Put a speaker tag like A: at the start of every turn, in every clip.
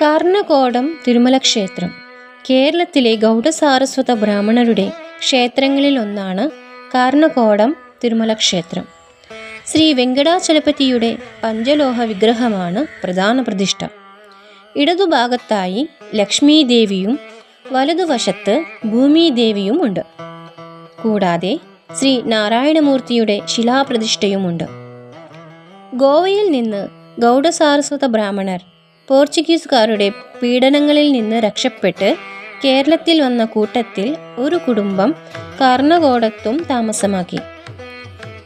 A: കാർണകോടം തിരുമല ക്ഷേത്രം കേരളത്തിലെ ഗൗഡസാരസ്വത ബ്രാഹ്മണരുടെ ക്ഷേത്രങ്ങളിലൊന്നാണ് കാർണകോടം തിരുമല ക്ഷേത്രം. ശ്രീ വെങ്കടാചലപതിയുടെ പഞ്ചലോഹ വിഗ്രഹമാണ് പ്രധാന പ്രതിഷ്ഠ. ഇടതുഭാഗത്തായി ലക്ഷ്മീദേവിയും വലതുവശത്ത് ഭൂമിദേവിയും ഉണ്ട്. കൂടാതെ ശ്രീ നാരായണമൂർത്തിയുടെ ശിലാപ്രതിഷ്ഠയുമുണ്ട്. ഗോവയിൽ നിന്ന് ഗൗഡസാരസ്വത ബ്രാഹ്മണർ പോർച്ചുഗീസുകാരുടെ പീഡനങ്ങളിൽ നിന്ന് രക്ഷപ്പെട്ട് കേരളത്തിൽ വന്ന കൂട്ടത്തിൽ ഒരു കുടുംബം കാർണകോടത്തും താമസമാക്കി.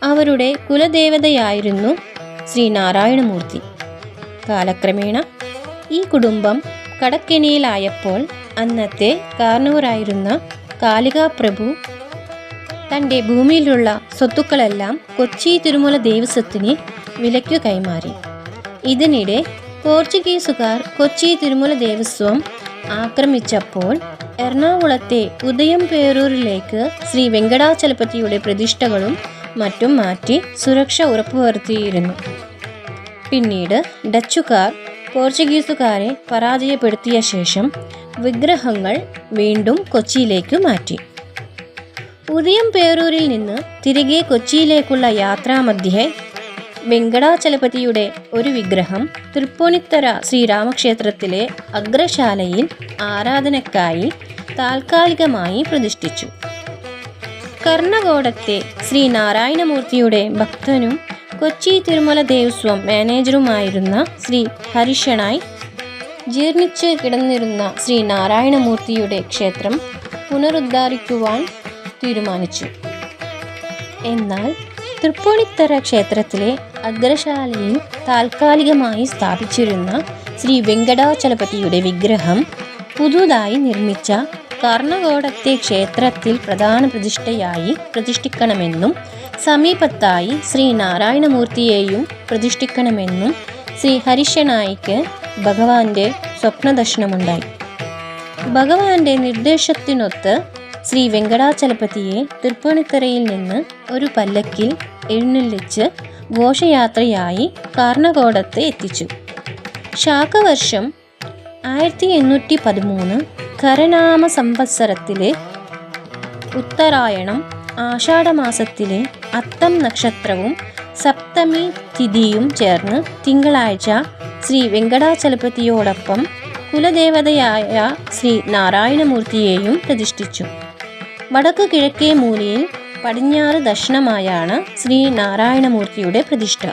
A: അവരുടെ കുലദേവതയായിരുന്നു ശ്രീ നാരായണമൂർത്തി. കാലക്രമേണ ഈ കുടുംബം കടക്കെണിയിലായപ്പോൾ അന്നത്തെ കാർണവരായിരുന്ന കാളികാപ്രഭു തൻ്റെ ഭൂമിയിലുള്ള സ്വത്തുക്കളെല്ലാം കൊച്ചി തിരുമല ദേവസ്വത്തിന് വിലയ്ക്കു കൈമാറി. ഇതിനിടെ പോർച്ചുഗീസുകാർ കൊച്ചി തിരുമല ദേവസ്വം ആക്രമിച്ചപ്പോൾ എറണാകുളത്തെ ഉദയംപേരൂരിലേക്ക് ശ്രീ വെങ്കടാചലപതിയുടെ പ്രതിഷ്ഠകളും മറ്റും മാറ്റി സുരക്ഷ ഉറപ്പുവരുത്തിയിരുന്നു. പിന്നീട് ഡച്ചുകാർ പോർച്ചുഗീസുകാരെ പരാജയപ്പെടുത്തിയ ശേഷം വിഗ്രഹങ്ങൾ വീണ്ടും കൊച്ചിയിലേക്ക് മാറ്റി. ഉദയംപേരൂരിൽ നിന്ന് തിരികെ കൊച്ചിയിലേക്കുള്ള യാത്രാമധ്യേ വെങ്കടാചലപതിയുടെ ഒരു വിഗ്രഹം തൃപ്പൂണിത്തറ ശ്രീരാമക്ഷേത്രത്തിലെ അഗ്രശാലയിൽ ആരാധനയ്ക്കായി താൽക്കാലികമായി പ്രതിഷ്ഠിച്ചു. കർണകോടത്തെ ശ്രീ നാരായണമൂർത്തിയുടെ ഭക്തനും കൊച്ചി തിരുമല ദേവസ്വം മാനേജറുമായിരുന്ന ശ്രീ ഹരിശണായി ജീർണിച്ച് കിടന്നിരുന്ന ശ്രീ നാരായണമൂർത്തിയുടെ ക്ഷേത്രം പുനരുദ്ധാരിക്കുവാൻ തീരുമാനിച്ചു. എന്നാൽ തൃപ്പൂണിത്തറ ക്ഷേത്രത്തിലെ അഗ്രശാലയിൽ താൽക്കാലികമായി സ്ഥാപിച്ചിരുന്ന ശ്രീ വെങ്കടാചലപതിയുടെ വിഗ്രഹം പുതുതായി നിർമ്മിച്ച കാർണകോടത്തെ ക്ഷേത്രത്തിൽ പ്രധാന പ്രതിഷ്ഠയായി പ്രതിഷ്ഠിക്കണമെന്നും സമീപത്തായി ശ്രീ നാരായണമൂർത്തിയെയും പ്രതിഷ്ഠിക്കണമെന്നും ശ്രീ ഹരിശണായിക്ക് ഭഗവാന്റെ സ്വപ്നദർശനമുണ്ടായി. ഭഗവാന്റെ നിർദ്ദേശത്തിനൊത്ത് ശ്രീ വെങ്കടാചലപതിയെ തൃപ്പൂണിത്തറയിൽ നിന്ന് ഒരു പല്ലക്കിൽ എഴുന്നള്ളിച്ച് ഘോഷയാത്രയായി കാർണകോടത്ത് എത്തിച്ചു. ശാകവർഷം 1813 കരനാമ സംവത്സരത്തിലെ ഉത്തരായണം ആഷാഢമാസത്തിലെ അത്തം നക്ഷത്രവും സപ്തമി തിഥിയും ചേർന്ന് തിങ്കളാഴ്ച ശ്രീ വെങ്കടാചലപതിയോടൊപ്പം കുലദേവതയായ ശ്രീ നാരായണമൂർത്തിയെയും പ്രതിഷ്ഠിച്ചു. വടക്കു കിഴക്കേ മൂലയിൽ പടിഞ്ഞാറ് ദർശനമായാണ് ശ്രീ നാരായണമൂർത്തിയുടെ പ്രതിഷ്ഠ.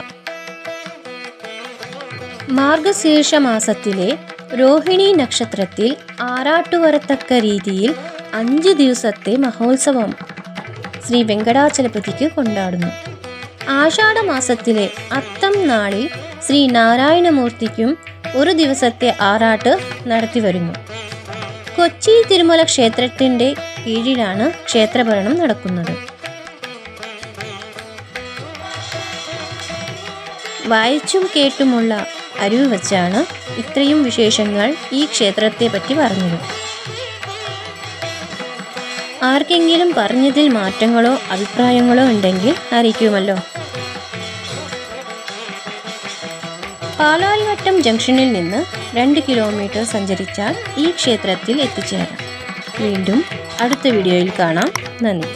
A: മാർഗശീർഷ മാസത്തിലെ രോഹിണി നക്ഷത്രത്തിൽ ആറാട്ടുവരത്തക്ക രീതിയിൽ 5 ദിവസത്തെ മഹോത്സവം ശ്രീ വെങ്കടാചലപതിക്ക് കൊണ്ടാടുന്നു. ആഷാഢമാസത്തിലെ അത്തം നാളിൽ ശ്രീ നാരായണമൂർത്തിക്കും ഒരു ദിവസത്തെ ആറാട്ട് നടത്തിവരുന്നു. കൊച്ചി തിരുമല ക്ഷേത്രത്തിൻ്റെ കീഴിലാണ് ക്ഷേത്രഭരണം നടക്കുന്നത്. വായിച്ചും കേട്ടുമുള്ള അറിവ് വച്ചാണ് ഇത്രയും വിശേഷങ്ങൾ ഈ ക്ഷേത്രത്തെ പറ്റി പറഞ്ഞത്. ആർക്കെങ്കിലും പറഞ്ഞതിൽ മാറ്റങ്ങളോ അഭിപ്രായങ്ങളോ ഉണ്ടെങ്കിൽ അറിയിക്കുമല്ലോ. പാലാരിവട്ടം ജംഗ്ഷനിൽ നിന്ന് 2 കിലോമീറ്റർ സഞ്ചരിച്ചാൽ ഈ ക്ഷേത്രത്തിൽ എത്തിച്ചേരാം. വീണ്ടും അടുത്ത വീഡിയോയിൽ കാണാം. നന്ദി.